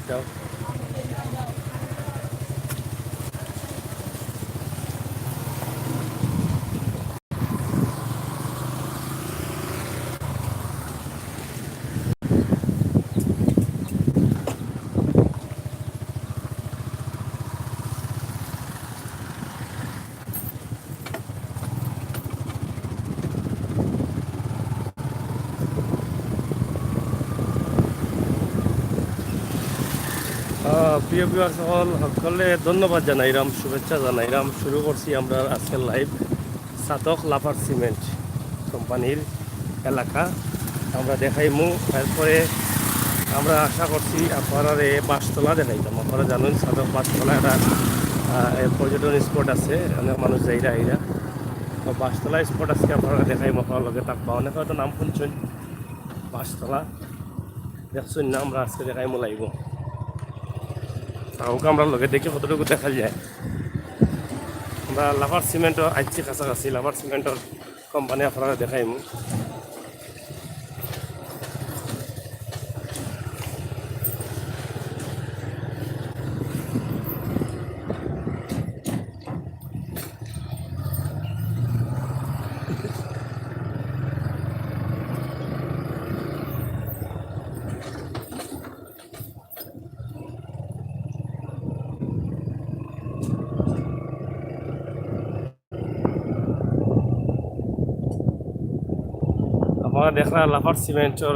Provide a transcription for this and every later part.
যাও প্রিয় ভিউয়ার্স সকলে ধন্যবাদ জানাইরাম, শুভেচ্ছা জানাইরাম। শুরু করছি আমরা আজকের লাইভ সাতক লাফার সিমেন্ট কোম্পানির এলাকা আমরা দেখাইমু। তারপরে আমরা আশা করছি আপনারা বাসতলা দেখাইতাম। আপনারা জানেন সাতক বাসতলা একটা পর্যটন স্পট আছে, অনেক মানুষ যাইরা আইরা। তো বাসতলা স্পট আজকে আপনারা দেখাইম, আপনার লগে থাকবা। অনেক হয়তো নাম শুনছেন বাসতলা, দেখছেন না? আমরা আজকে দেখাইমু লাইব। তাহলে আমরা লগে দেখি কতটুকু দেখা যায়। আমরা লাভার সিমেন্টর আইছি কাছাকাছি, লাভার সিমেন্টর কোম্পানি আপনারা দেখাইমু। আপনারা দেখা লাভার সিমেন্টর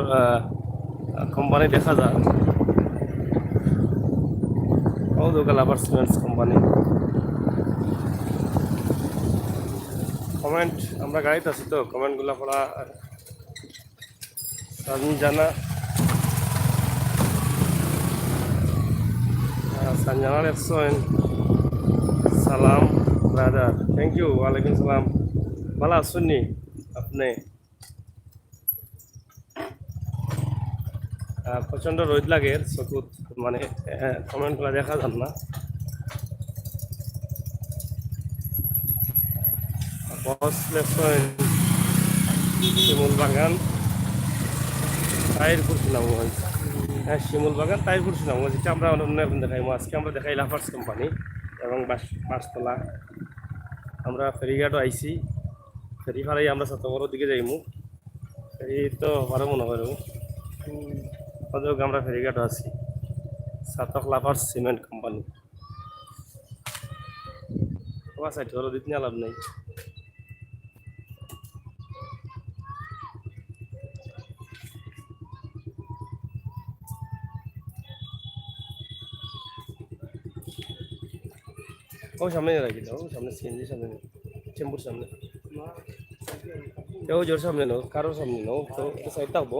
কোম্পানি দেখা যায়। ও দোকা লাভার সিমেন্টস কোম্পানি। কমেন্ট আমরা গাড়িতে আছি তো, কমেন্টগুলো পড়া সঞ্জানা সঞ্জানা লেখছেন সালাম ব্রাদার, থ্যাংক ইউ। ওয়ালাইকুম সালাম। ভালো আছেন আপনি? প্রচণ্ড রোদ লাগে চকুত, মানে কমেন্টগুলো দেখা যান না। বস লেখছেন শিমুল বাগান তাইরপুর সুনামগঞ্জ। হ্যাঁ, শিমুল বাগান তাইরপুর সুনামগঞ্জ, এটা আমরা অন্য এখন দেখাই। আজকে আমরা দেখাই লাফার্স কোম্পানি এবং বাসতলা। আমরা ফেরিঘাটও আইছি, ফেরি ফারাই আমরা সাতগড়ের দিকে যাইমু। ফেরি তো পারো মনে করো, আমরা ফেরিঘাটও আছি। সাতক লাফার্স সিমেন্ট কোম্পানি তোমার সাইড হলো দিতে লাভ নেই। ও সামনে রাখি দাও, সামনে সিএনজি সামনে, চেম্বুর সামনে, কেউ জোর সামনে নাও, কারোর সামনে নাও, তো সাইড থাকবো।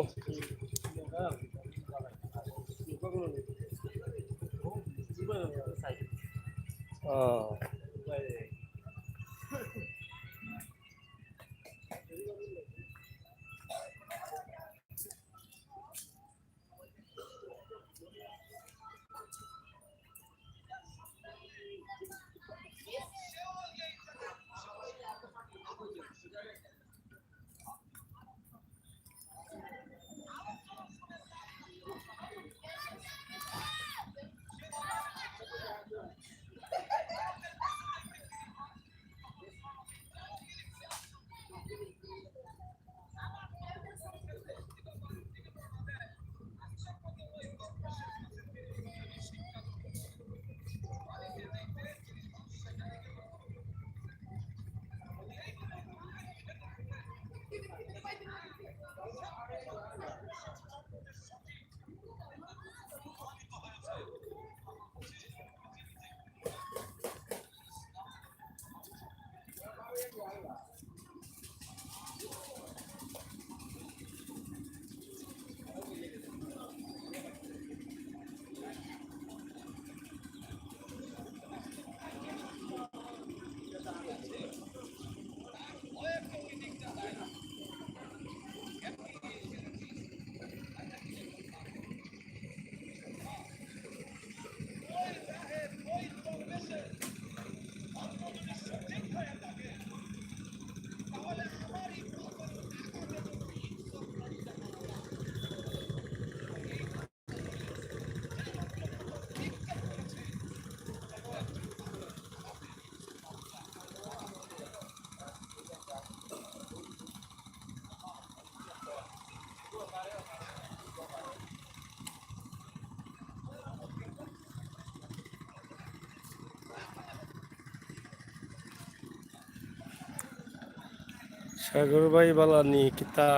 সাগর ভাই বালানি কিতা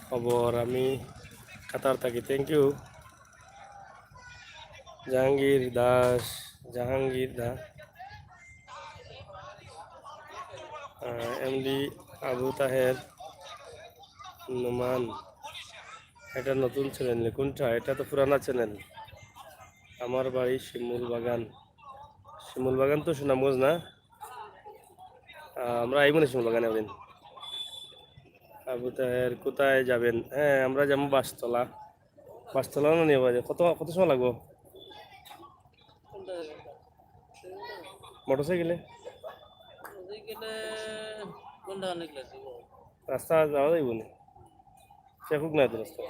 খবর? আমি কাতার থাকি। Thank you. Jahangir Das, Jahangir Das, MD Abu Taher Noman. এটা নতুন চ্যানেল কোনটা? এটা তো পুরানা চ্যানেল। আমার বাড়ি শিমুল বাগান। শিমুল বাগান তো সুনামগঞ্জ না? আমরা আইব না শিমুল বাগানে একদিন। আবু তাহের কোথায় যাবেন? হ্যাঁ, আমরা যাবো বাসতলা। বাসতলা না নিয়ে বাজে কত কত সময় লাগবো মোটরসাইকেলে? রাস্তা যাওয়া যাইব না? শেখুক না তো রাস্তা।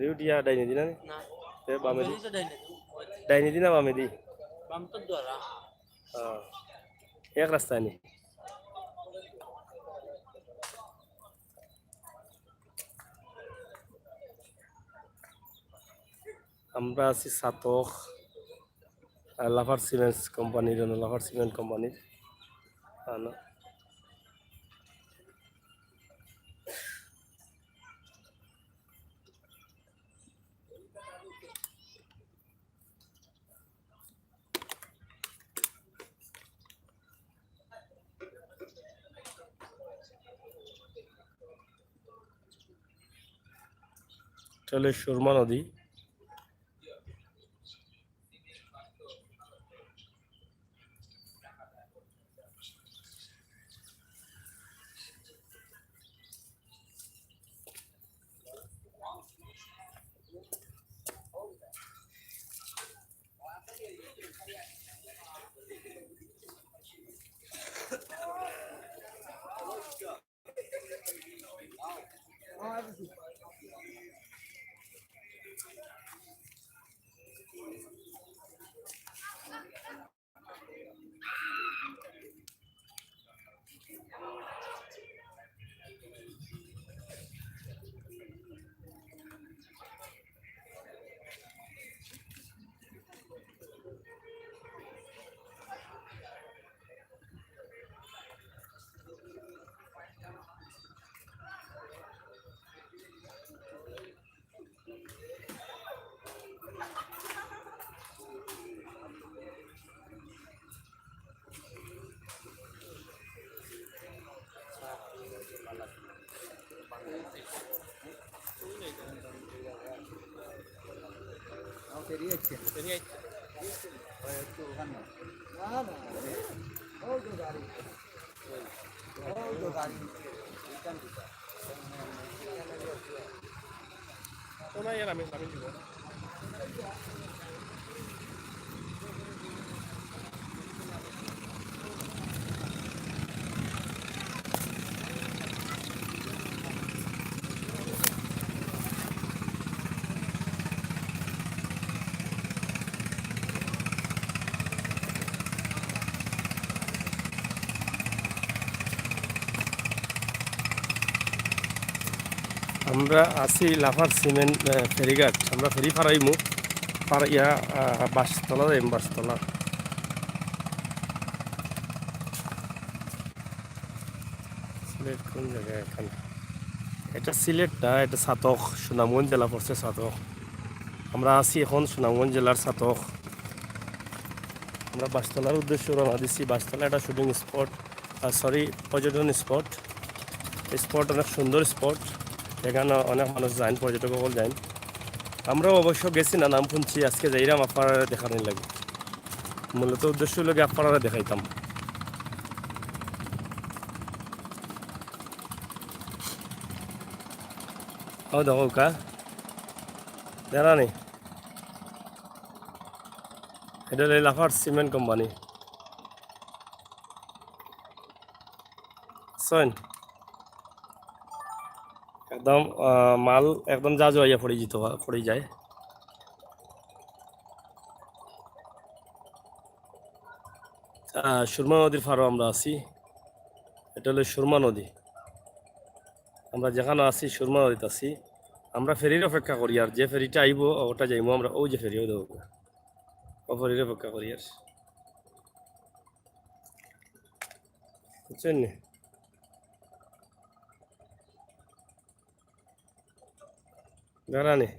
রিউটিয়া ডাইনি দিনা বামে দি, ডাইনি দিনা বামে দি? হ্যাঁ, এক রাস্তায় নি। আমরা আছি সাতক লাফার সিমেন্টস কোম্পানির, লাফার সিমেন্ট কোম্পানির। না, চলে সুরমা নদী। আমি দিব। আমরা আছি লাফার সিমেন্ট ফেরিঘাট। আমরা ফেরি ফারাইমু ইয়া বাসতলা যাইম, বাসতলা। সিলেট কোন জায়গায় এখানে? এটা সিলেট না, এটা সাতক, সুনামগঞ্জ জেলা পড়ছে সাতক। আমরা আছি এখন সুনামগঞ্জ জেলার সাতক। আমরা বাসতলার উদ্দেশ্যে রওনা দিচ্ছি। বাসতলা একটা শুটিং স্পট, সরি পর্যটন স্পট। স্পট অনেক সুন্দর স্পট, এখানে অনেক মানুষ যান, পর্যটকসকল যান। আমরাও অবশ্য গেছি না, নাম শুনছি। আজকে যাইরাম আপনারা দেখানোর লাগে। মূলত উদ্দেশ্য লাগে আপনারা দেখাইতাম। ও দেখো কা জানা নেই, এটা লাফার সিমেন্ট কোম্পানি। শোন, একদম মাল একদম যা জয়া পড়ে যেত, পড়ে যায়। সুরমা নদীর ফারো আমরা আছি। এটা হলো সুরমা নদী। আমরা যেখানে আছি সুরমা নদীতে আছি। আমরা ফেরির অপেক্ষা করি, আর যে ফেরিটা আইব ওটা যাইবো আমরা। ওই যে ফেরি, ও দেবো, ও ফেরির অপেক্ষা করি। আর বুঝছেন নি? গারানি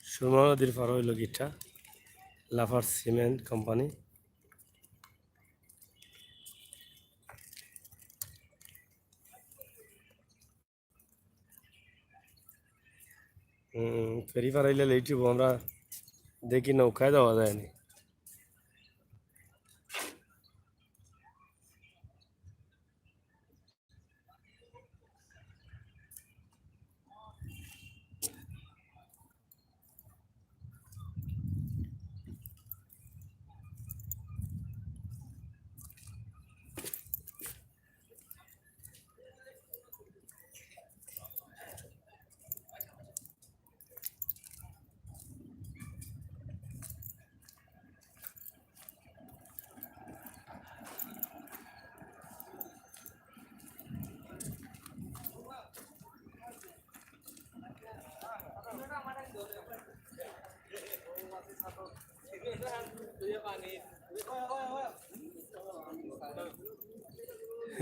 সুরমা নদীর পার হইল গিটা লাফার সিমেন্ট কোম্পানি। ফেরি পার হইলে লেট হইব, আমরা দেখি নৌকায় যাওয়া যায়নি।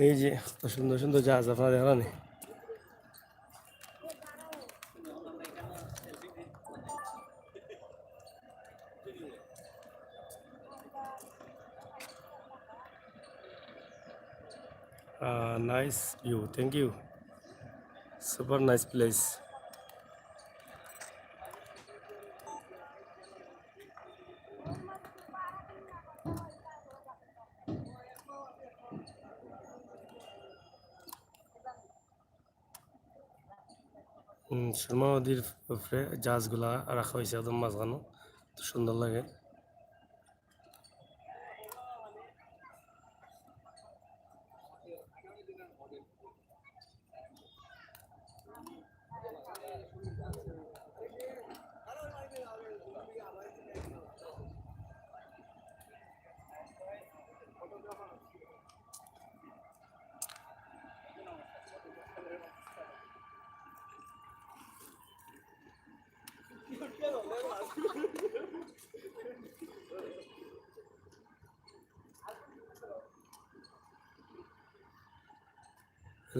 এই যে কত সুন্দর সুন্দর জাহাজ আপনারা দেখানি। Nice view, thank you, super nice place. Surma নদীর উপরে জাহাজগুলা রাখা হয়েছে একদম মাঝখানো, তো সুন্দর লাগে।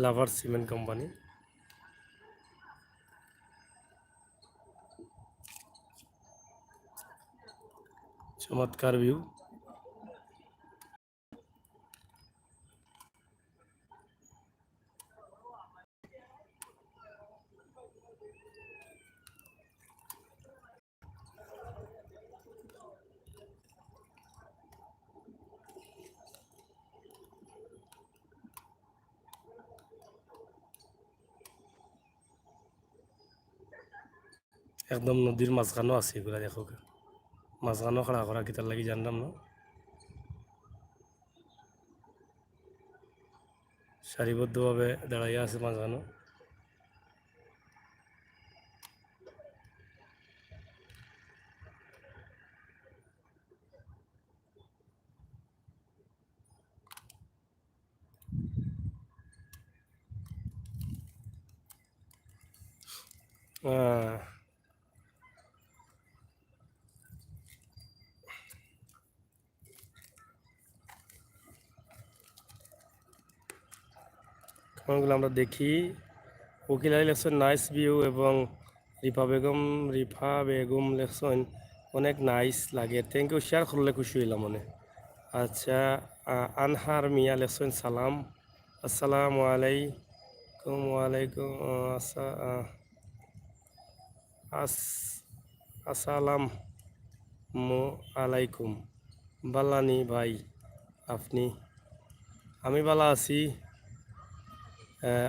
লাভার সিমেন্ট কোম্পানি। চমৎকার ভিউ। একদম নদীর মাঝখানো আছে, এগুলা দেখো, মাঝখানো খাড়া করা কিতার লাগি জানলাম না। সারিবদ্ধভাবে দাঁড়াইয়া আছে মাঝখানো। কোনগুলো আমরা দেখি। উকিল আলী লেখছেন নাইস ভিউ, এবং রিফা বেগম লেখছেন অনেক নাইস লাগে, থ্যাংক ইউ, শেয়ার করলে খুশি হইলাম মনে। আচ্ছা, আনহার মিয়া লেখছেন সালাম, আসসালামু আলাইকুম। ওয়ালাইকুম আসসালাম আলাইকুম। বালানি ভাই, আপনি? আমি ভালো আছি,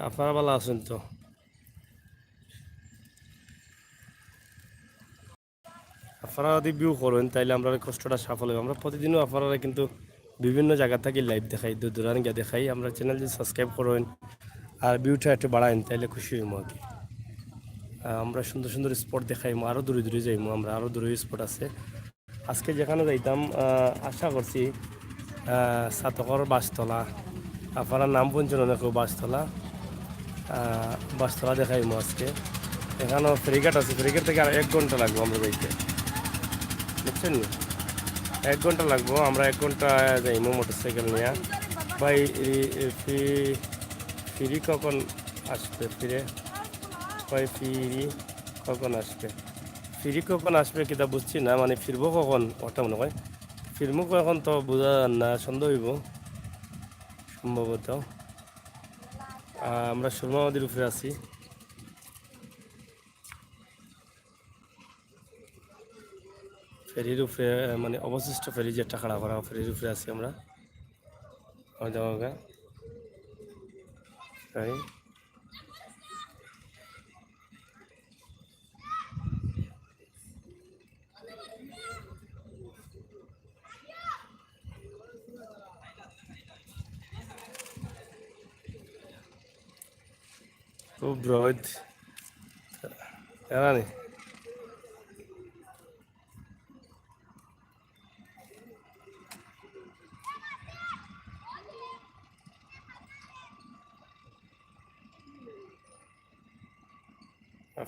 আপনারা ভালো আছেন তো? আপনারা যদি ভিউ করেন তাইলে আমরা কষ্টটা সফল হবে। আমরা প্রতিদিনও আপনারা কিন্তু বিভিন্ন জায়গা থেকে লাইভ দেখাই, দূর দূরান গিয়ে দেখাই। আমরা চ্যানেল যদি সাবস্ক্রাইব করেন আর ভিউটা একটু বাড়াইন তাইলে খুশি হইম আর কি। আমরা সুন্দর সুন্দর স্পট দেখাইমো, আরও দূরে দূরে যাইমো, আমরা আরও দূরে স্পট আছে। আজকে যেখানে যাইতাম আশা করছি সাতকর বাসতলা, আপনারা নাম পঞ্চান অনেক বাসতলা, বাসতলা দেখাইমো আজকে। এখানেও ফেরিঘাট আছে, ফেরিঘাট থেকে আর 1 ঘন্টা লাগবো আমরা যাইতে, বুঝছেন? 1 ঘন্টা লাগবো, আমরা 1 ঘন্টা যাইমু মোটর সাইকেল নিয়ে। ভাই ফিরি কখন আসবে? ভাই ফিরি কখন আসবে? ফিরি কখন আসবে কিতা বুঝছি না, মানে ফিরবো কখন ওটা মনে হয়। ফিরবো কখন তো বোঝা না, সন্দেহ হইব সম্ভবত। আমরা সুরমা নদীর উপরে আছি। ফেরির উপরে, মানে অবশিষ্ট ফেরি যেটা খাড়া করা, ফেরির উপরে আছি আমরা। তাই খুব রোদ, জানি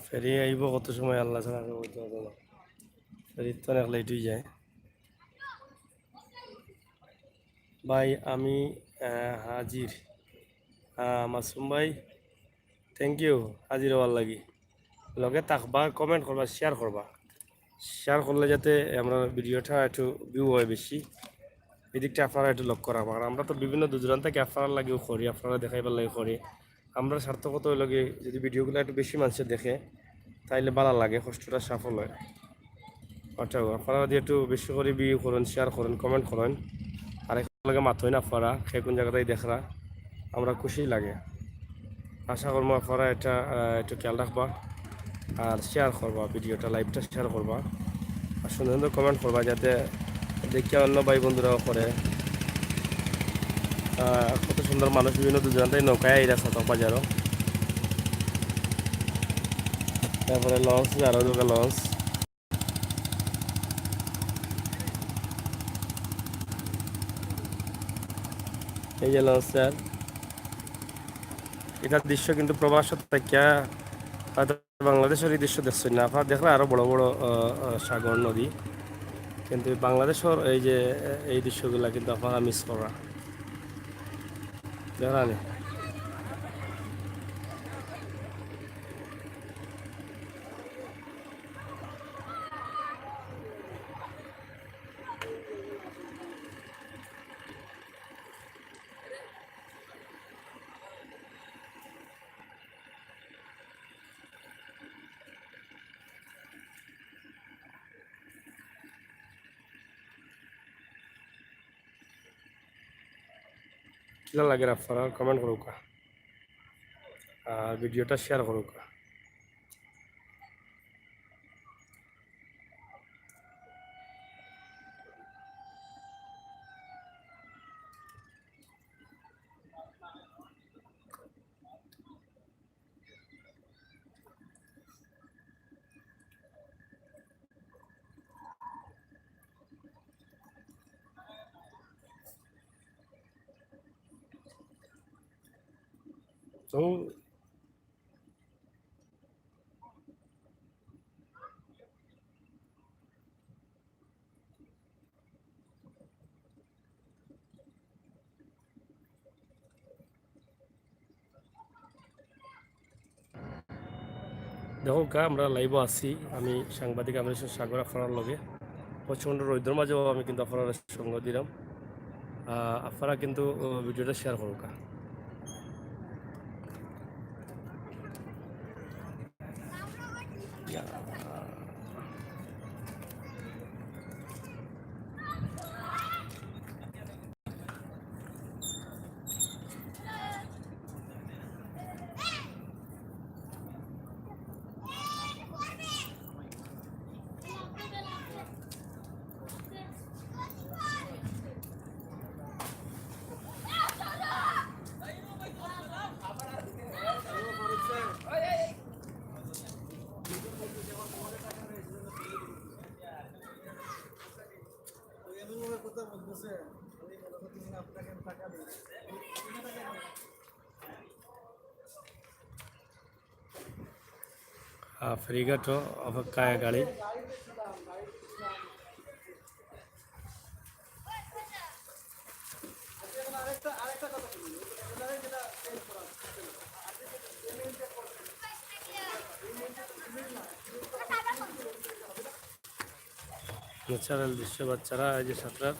ফেরি আইব কত সময় আল্লাহ ছাড়া কেউ বলতে পারবে না। ফেরির তো অনেক লেট হয়ে যায়। ভাই আমি হাজির। মাসুম ভাই, থ্যাংক ইউ হাজির হওয়ার লাগি। লগে থাকবা, কমেন্ট করবা, শেয়ার করবা। শেয়ার করলে যাতে আমরা ভিডিওটা একটু ভিউ হয় বেশি, এদিকটা আপনারা একটু লক্ষ্য রাখবা। আর আমরা তো বিভিন্ন দূরান্ত থেকে আপনারা লাগেও করি, আপনারা দেখাইবার লাগে করি। আমরা সার্থকতা লাগে যদি ভিডিওগুলো একটু বেশি মানুষের দেখে, তাইলে ভালো লাগে, কষ্টটা সফল হয়। আচ্ছা, আপনারা যদি একটু বেশি করে ভিউ করেন, শেয়ার করেন, কমেন্ট করেন, আর লগে মাথই না আপনারা সে কোন জায়গাতেই দেখরা, আমরা খুশি লাগে। আশা করবো আপনারা এটা একটু খেয়াল রাখবা আর শেয়ার করবা, ভিডিওটা লাইভটা শেয়ার করবা, আর সুন্দর সুন্দর কমেন্ট করবা যাতে দেখে অন্য ভাই বন্ধুরাও করে। কত সুন্দর মানুষ বিভিন্ন দুজনটাই নৌকায় এই রাস্তা বাজারও। তারপরে লঞ্চ, আরো দুটো লঞ্চ, এই যে লঞ্চ স্যার। এটার দৃশ্য কিন্তু প্রবাস থাকিয়া হয়তো বাংলাদেশের এই দৃশ্য দেখছেন না আপনার, দেখলে আরো বড় বড় সাগর নদী, কিন্তু বাংলাদেশের এই যে এই দৃশ্যগুলা কিন্তু আপনারা মিস করা জানি। কিলা লাগে আপনারা কমেন্ট করুক আর ভিডিওটা শেয়ার করুক। তো দেখো আমরা লাইভও আছি, আমি সাংবাদিক আমি সাগর আপনার লগে প্রচণ্ড রৌদ্র মাঝেও আমি কিন্তু আপনার সঙ্গ দিলাম। আপনারা কিন্তু ভিডিওটা শেয়ার করুক। ফেরিঘাট অপেক্ষায় গাড়ি। ন্যাচারাল দৃশ্য, বাচ্চারা এই যে সাঁতরার।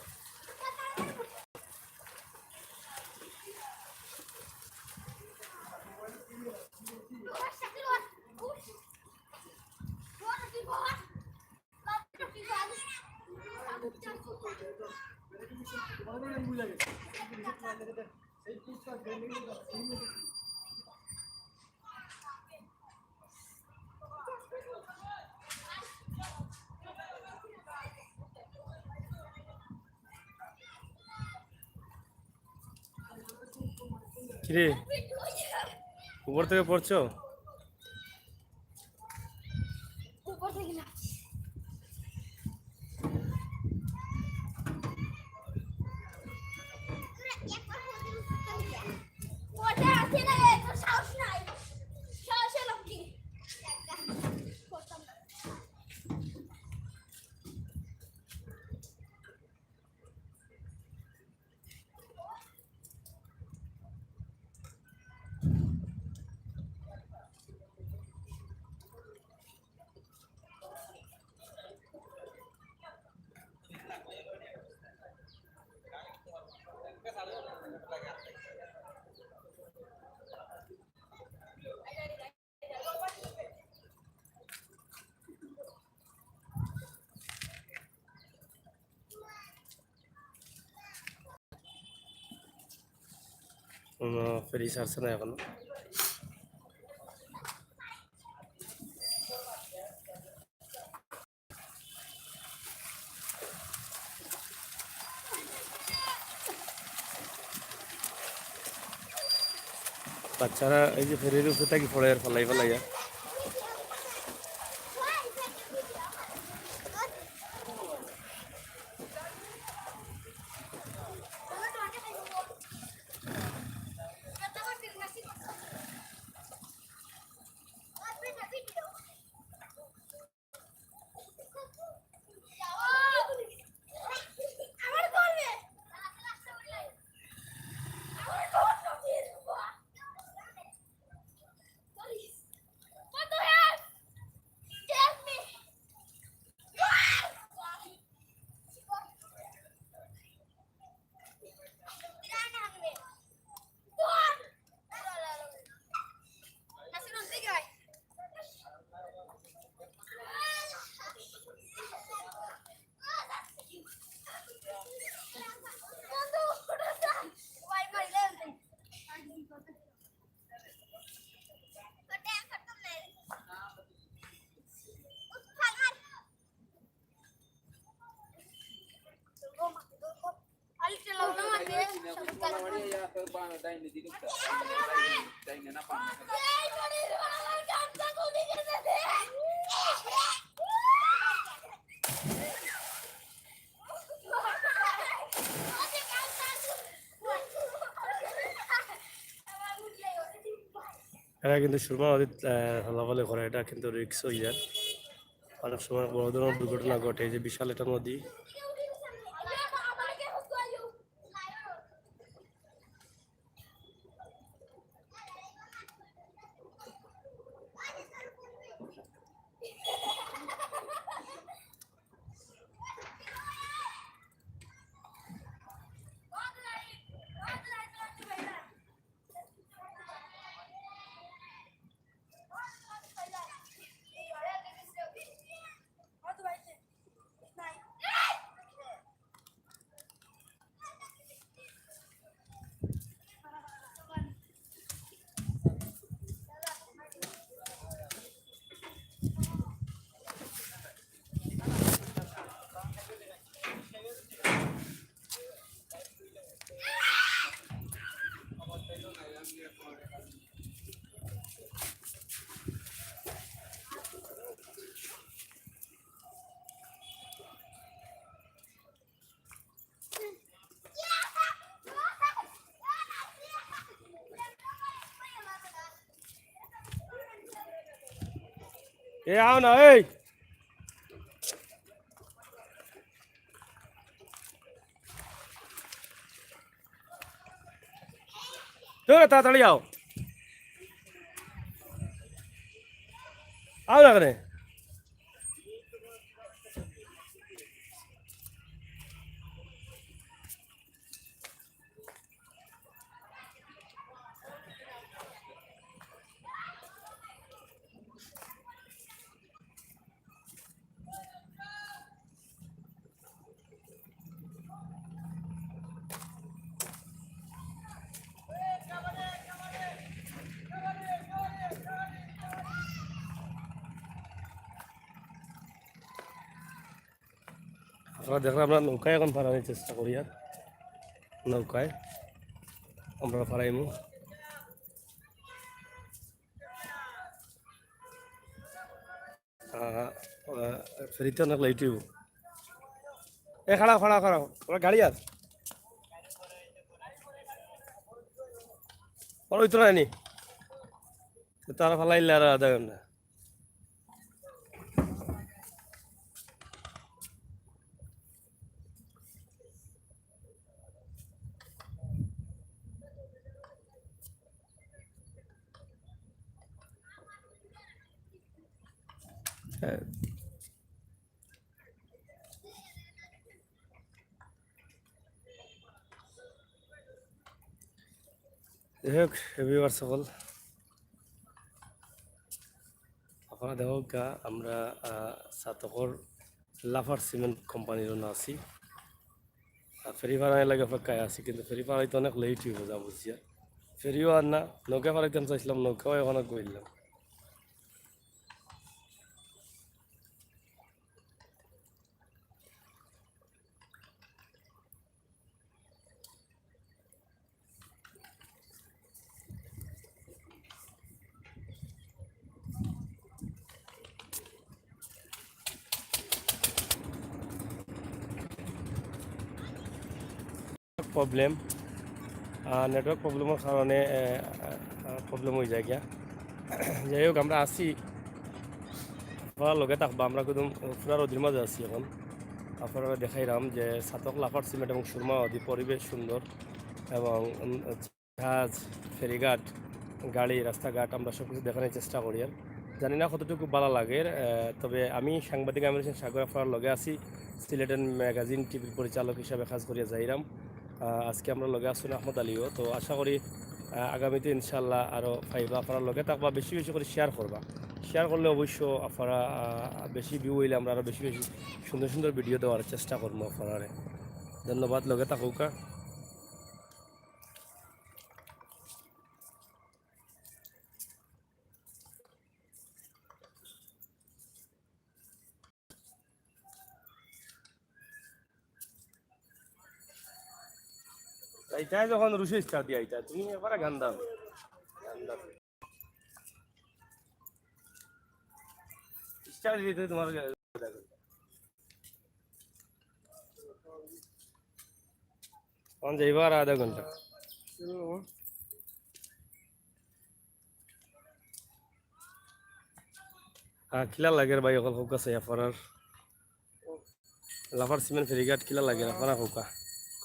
কিরে, উপর থেকে পড়ছো? ফেরি ছাড়ছে না এখনো। বাচ্চারা এই যে ফেরির উপরে থাকি পড়ে আর ফলাই ফেলাইয়া। এরা কিন্তু সুরমা নদীর চলাফলে করে, এটা কিন্তু রিক্স হয়ে যায়। অনেক সময় বড় ধরনের দুর্ঘটনা ঘটে। এই যে বিশাল একটা নদী। এ আও না এই তো তাড়াতাড়ি আও আও না কেন আপনারা দেখলাম আমরা নৌকায় এখন ফারানোর চেষ্টা করি আর নৌকায় আমরা ফারাইমু ফেরিতে অনেক লেট হইব এ খাড়াও খাড়াও খাড়াও ওরা গাড়ি আর ওরা ওই তো নাইনি তারা ফালাইলে আর আধা ঘন্টা হ্যাঁ যাই হোক এভিওয়ার সকল আপনারা দেখো গা আমরা সাতকর লাফার সিমেন্ট কোম্পানির জন্য আছি ফেরি ভাড়ায় লাগে অপেক্ষায় আছি কিন্তু ফেরি ভাড়াইতে অনেক লেট হইব যা বুঝিয়া ফেরিও আর না নৌকা ফারাইতাম চাইছিলাম নৌকাও এখন গইলাম প্রবলেম নেটওয়ার্ক প্রবলেমের কারণে প্রবলেম হয়ে যায় গিয়া যাই হোক আমরা আসি আপনারা লগে থাকবা আমরা কিন্তু পুরা রোদের মাঝে আছি এখন আপনারা দেখাইলাম যে সাতক লাফার সিমেন্ট এবং সুরমা নদী পরিবেশ সুন্দর এবং জাহাজ ফেরিঘাট গাড়ি রাস্তাঘাট আমরা সব কিছু দেখানোর চেষ্টা করি আর জানি না কতটুকু ভালো লাগে তবে আমি সাংবাদিক আমি সাগর আপনার লগে আছি সিলেটেন ম্যাগাজিন টিভির পরিচালক হিসাবে কাজ করিয়া যাইরাম আজকে আমরা লগে আসুন আহমদ আলীও তো আশা করি আগামীতে ইনশাল্লাহ আরও পাইবা আপনার লগে থাকবা বেশি বেশি করে শেয়ার করবা শেয়ার করলে অবশ্য আপনারা বেশি ভিউ হইলে আমরা আরও বেশি বেশি সুন্দর সুন্দর ভিডিও দেওয়ার চেষ্টা করবো আপনারা ধন্যবাদ লগে থাকুকা এইটাই যখন রুশে স্টার দিয়া এইটা তুমি এবারে গান দাও স্টার দিতে তোমার তখন যাইবার আধা ঘন্টা কিলা লাগে ভাই অকল হোক আছে আপনার লাফার সিমেন্ট ফেরিঘাট কিলা লাগে আপনারা হোকা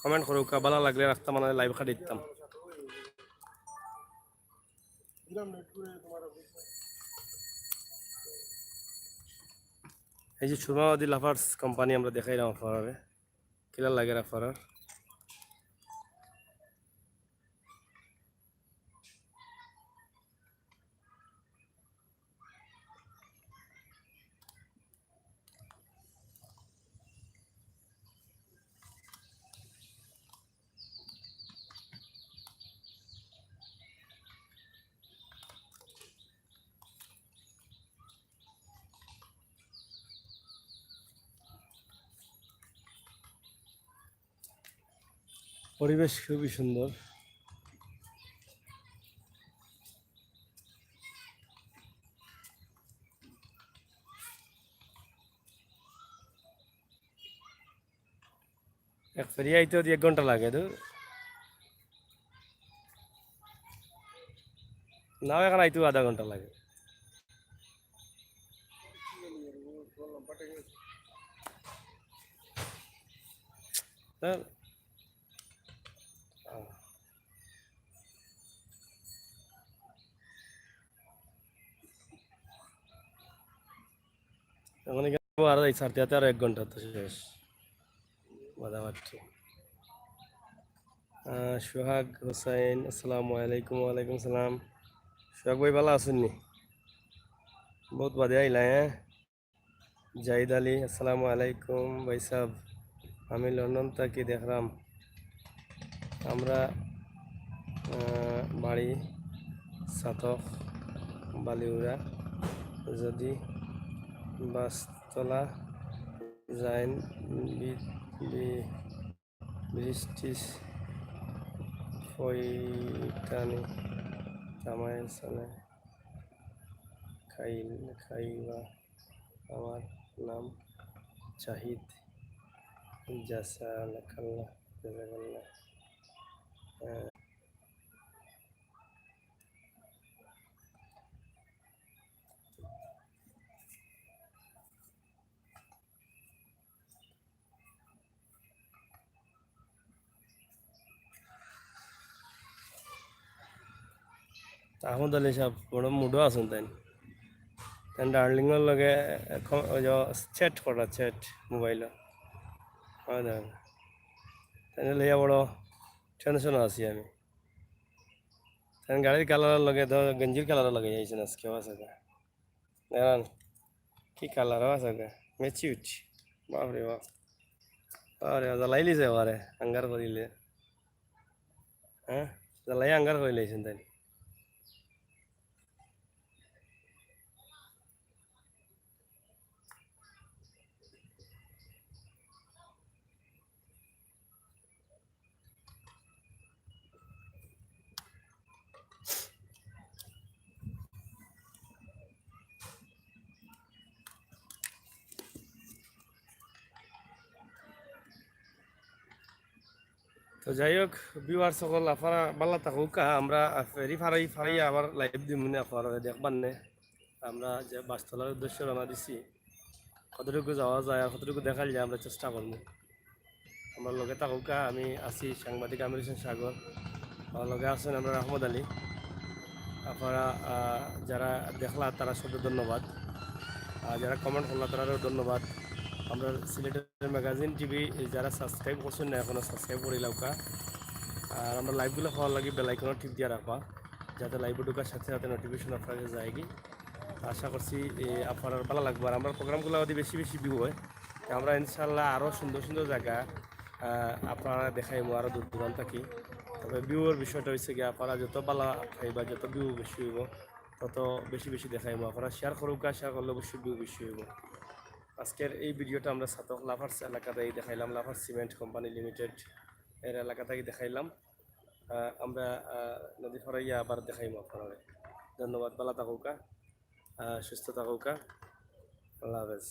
কমেন্ট করুকা ভালো লাগলে রাস্তা মানে লাইভ খাটি দিতাম এই যে সুরমাবাদী লাফার্স কোম্পানি আমরা দেখাইলাম আপনারা কিলা লাগে আপনার পরিবেশ খুবই সুন্দর এক ফেরি আইতে 1 ঘন্টা লাগে তো নাও এখন আইতেও আধা ঘন্টা লাগে হ্যাঁ, এখন এখানে আর এই সারতে আর 1 ঘন্টা তো শেষ বাদামাটি। সোহাগ হোসাইন, আসসালামু আলাইকুম। ওয়ালাইকুম সালাম। সোহাগ ভাই ভালো আছেন নি? বহুত বাদে আইলা হ্যাঁ। জাহিদ আলী, আসসালামু আলাইকুম ভাই সাহেব। আমি লন্ডন থেকে দেখলাম। আমরা বাড়ি সাতক বালিউরা, যদি বাসতলা যাইন বৃষ্টি ফইটানি জামাইয়ের সালে খাইবা। আমার নাম জাহিদ। জাসাকাল্লাহ জাজাকাল্লাহ। আহমদ আলী সাহেব বড় মুডও আছেন তাই তাই ডার্লিংয়ের লগে ওই যে চ্যাট করা চ্যাট মোবাইল হয় না তাই লইয়া বড় টেনশন আছি আমি। তাই গাড়ির কালারের লগে ধর গঞ্জির কালারের লগে যাইছেন আজকেও আছে দেখেন কি কালারও আছে মেচিউট। বাপরে বাপ, আরে জ্বালাই লিছে আরে আঙ্গার করিলে। হ্যাঁ, জ্বালাই আঙ্গার করে লাইছেন তাই। তো যাই হোক, ভিউয়ার সকল আপনারা ভালো থাকুক। আমরা ফেরি ফারাই ফারাই আবার লাইভ দিই মনে আপনারা দেখবার নে। আমরা যে বাসতলার উদ্দেশ্যে রওনা দিছি, কতটুকু যাওয়া যায় আর কতটুকু দেখাল যায় আমরা চেষ্টা করবো। আমার লগে থাকুক। আমি আছি সাংবাদিক আমির হোসেন সাগর, আমার লগে আছেন আমরা আহমদ আলী। আপনারা যারা দেখলা তারা সব ধন্যবাদ, আর যারা কমেন্ট করলা তারাও ধন্যবাদ। আমরা সিলেটের ম্যাগাজিন টিভি যারা সাবস্ক্রাইব করছেন না এখনও সাবস্ক্রাইব করে লাউকা। আর আমরা লাইভগুলো হওয়ার লাগে বেলাইকনও ঠিক দিয়ে রাখবা, যাতে লাইভে ঢোকার সাথে সাথে নোটিফিকেশন আপনার কাছে যায় কি। আশা করছি আপনার ভালো লাগবে। আর আমরা প্রোগ্রামগুলো যদি বেশি বেশি ভিউ হয়, তো আমরা ইনশাল্লাহ আরও সুন্দর সুন্দর জায়গা আপনারা দেখাইবো আরও দূর দূরান্ত থাকি। তবে ভিউর বিষয়টা হচ্ছে কি, আপনারা যত ভালো খাইবা যত ভিউ বেশি হইব তত বেশি বেশি দেখাইবো। আপনারা শেয়ার করুক, শেয়ার করলে অবশ্যই ভিউ বেশি হইব। আজকের এই ভিডিওটা আমরা সাতক লাভার্স এলাকাতেই দেখাইলাম, লাভার্স সিমেন্ট কোম্পানি লিমিটেড এর এলাকাতেই দেখাইলাম। আমরা নদী ফরাইয়া আবার দেখাইবো আপনারা। ধন্যবাদ, ভালো থাকুকা, সুস্থ থাকুকা, আল্লাহ হাফেজ।